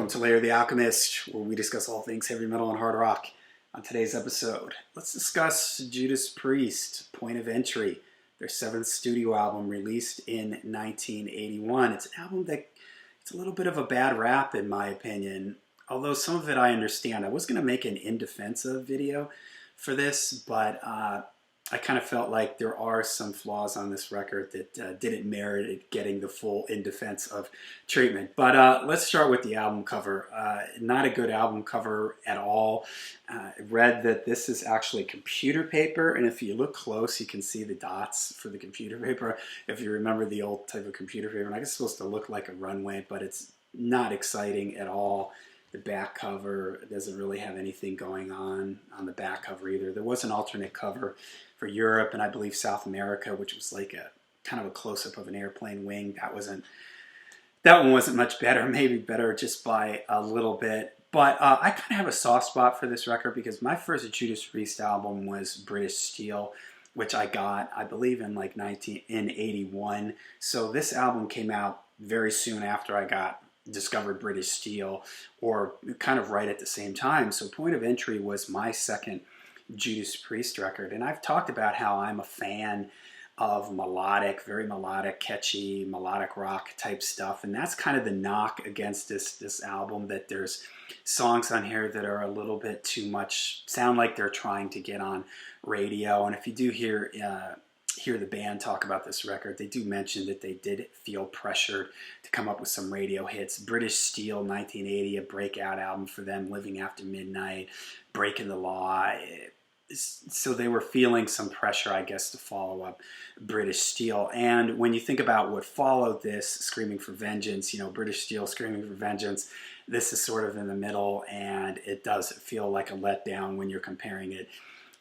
Welcome to Layer the Alchemist, where we discuss all things heavy metal and hard rock. On today's episode, let's discuss Judas Priest, Point of Entry, their seventh studio album released in 1981. It's an album that it's a little bit of a bad rap in my opinion, although some of it I understand. I was going to make an in defense of video for this, but I kind of felt like there are some flaws on this record that didn't merit it getting the full in defense of treatment. But let's start with the album cover. Not a good album cover at all. I read that this is actually computer paper, and if you look close, you can see the dots for the computer paper. If you remember the old type of computer paper, and I guess it's supposed to look like a runway, but it's not exciting at all. The back cover doesn't really have anything going on the back cover either. There was an alternate cover for Europe and I believe South America, which was like a kind of a close-up of an airplane wing. That one wasn't much better, maybe better just by a little bit. But I kind of have a soft spot for this record because my first Judas Priest album was British Steel, which I got, I believe, in like 1981. So this album came out very soon after I discovered British Steel, or kind of right at the same time. So Point of Entry was my second Judas Priest record, and I've talked about how I'm a fan of melodic, very melodic, catchy, melodic rock type stuff, and that's kind of the knock against this album, that there's songs on here that are a little bit too much, sound like they're trying to get on radio. And if you do hear the band talk about this record, they do mention that they did feel pressured to come up with some radio hits. British Steel, 1980, a breakout album for them, Living After Midnight, Breaking the Law. So they were feeling some pressure, I guess, to follow up British Steel. And when you think about what followed this, Screaming for Vengeance, British Steel, Screaming for Vengeance, this is sort of in the middle, and it does feel like a letdown when you're comparing it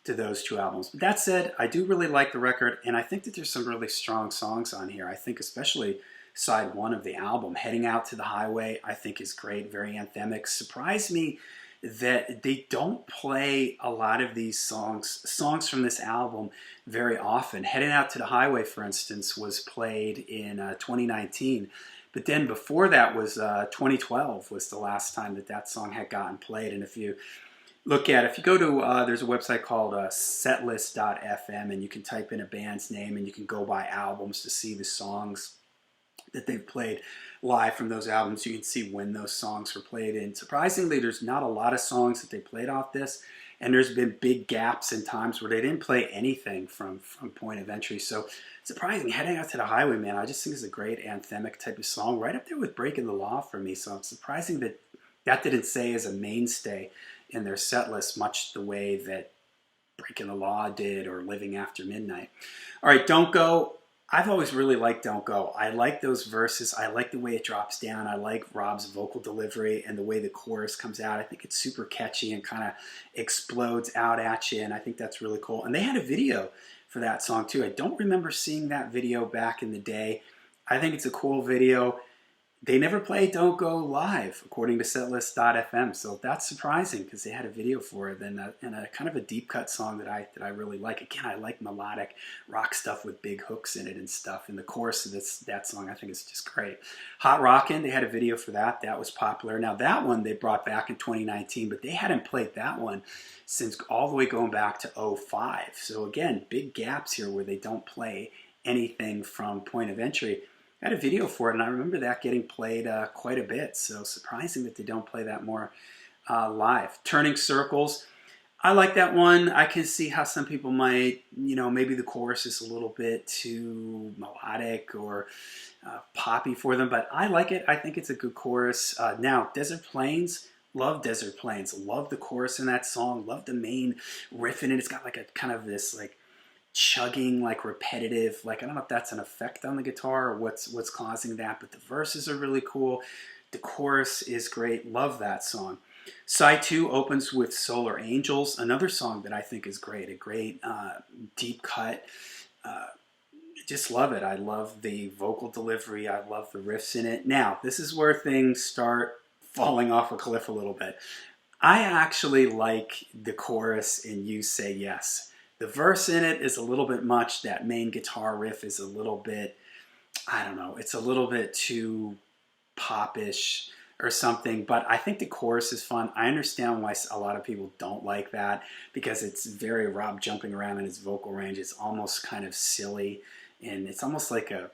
to those two albums. But that said, I do really like the record, and I think that there's some really strong songs on here. I think especially side one of the album, Heading Out to the Highway, I think is great, very anthemic. Surprised me that they don't play a lot of these songs from this album very often. Heading Out to the Highway, for instance, was played in 2019. But then before that was 2012 was the last time that song had gotten played. And if you go to, there's a website called setlist.fm, and you can type in a band's name and you can go by albums to see the songs that they've played live from those albums. You can see when those songs were played. And surprisingly, there's not a lot of songs that they played off this, and there's been big gaps in times where they didn't play anything from Point of Entry. So surprising. Heading Out to the Highway, man, I just think it's a great anthemic type of song, right up there with Breaking the Law for me. So it's surprising that didn't stay as a mainstay in their set list, much the way that Breaking the Law did, or Living After Midnight. All right, Don't Go. I've always really liked Don't Go. I like those verses. I like the way it drops down. I like Rob's vocal delivery and the way the chorus comes out. I think it's super catchy and kind of explodes out at you, and I think that's really cool. And they had a video for that song too. I don't remember seeing that video back in the day. I think it's a cool video. They never played Don't Go live, according to setlist.fm, so that's surprising because they had a video for it, and a kind of a deep cut song that I really like. Again, I like melodic rock stuff with big hooks in it and stuff, and the chorus of that song I think is just great. Hot Rockin', they had a video for that. That was popular. Now that one they brought back in 2019, but they hadn't played that one since all the way going back to '05. So again, big gaps here where they don't play anything from Point of Entry. I had a video for it, and I remember that getting played quite a bit, so surprising that they don't play that more live. Turning Circles, I like that one. I can see how some people might, maybe the chorus is a little bit too melodic or poppy for them, but I like it. I think it's a good chorus. Now, Desert Plains, love Desert Plains. Love the chorus in that song. Love the main riff in it. It's got like a kind of this like chugging, like repetitive, like I don't know if that's an effect on the guitar or what's causing that, but the verses are really cool. The chorus is great. Love that song. Side 2 opens with Solar Angels, another song that I think is great. A great deep cut. Just love it. I love the vocal delivery. I love the riffs in it. Now, this is where things start falling off a cliff a little bit. I actually like the chorus in You Say Yes. The verse in it is a little bit much. That main guitar riff is a little bit, I don't know, it's a little bit too popish or something, but I think the chorus is fun. I understand why a lot of people don't like that, because it's very Rob jumping around in his vocal range. It's almost kind of silly, and it's almost like a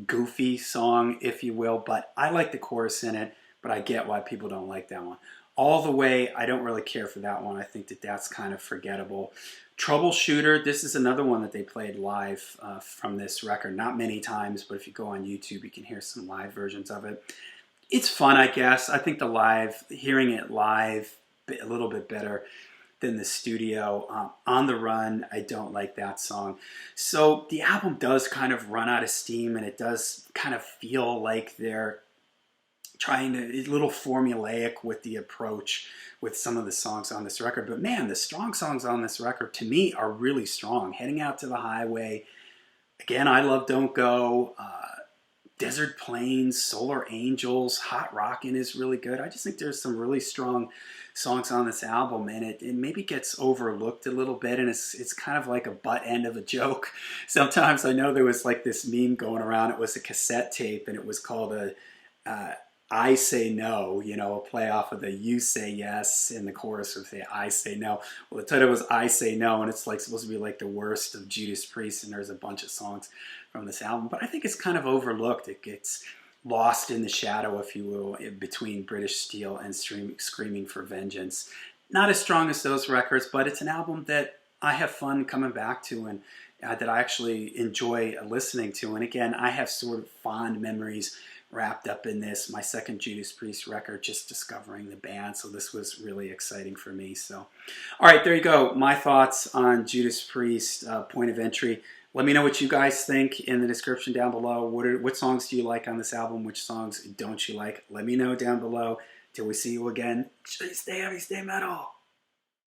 goofy song, if you will, but I like the chorus in it, but I get why people don't like that one. All the Way, I don't really care for that one. I think that that's kind of forgettable. Troubleshooter, this is another one that they played live from this record. Not many times, but if you go on YouTube, you can hear some live versions of it. It's fun, I guess. I think hearing it live, a little bit better than the studio. On the Run, I don't like that song. So the album does kind of run out of steam, and it does kind of feel like they're trying to, a little formulaic with the approach with some of the songs on this record. But man, the strong songs on this record, to me, are really strong. Heading Out to the Highway, again, I Love Don't Go, Desert Plains, Solar Angels, Hot Rockin' is really good. I just think there's some really strong songs on this album, and it maybe gets overlooked a little bit, and it's kind of like a butt end of a joke. Sometimes I know there was like this meme going around. It was a cassette tape, and it was called I Say No, you know, a play off of the You Say Yes, and the chorus would say I Say No. Well, the title was I Say No, and it's like supposed to be like the worst of Judas Priest, and there's a bunch of songs from this album, but I think it's kind of overlooked. It gets lost in the shadow, if you will, between British Steel and Screaming for Vengeance. Not as strong as those records, but it's an album that I have fun coming back to, and that I actually enjoy listening to. And again, I have sort of fond memories wrapped up in this, my second Judas Priest record, just discovering the band, so this was really exciting for me. So, all right, there you go. My thoughts on Judas Priest, Point of Entry. Let me know what you guys think in the description down below. What songs do you like on this album? Which songs don't you like? Let me know down below. Till we see you again, stay heavy, stay metal.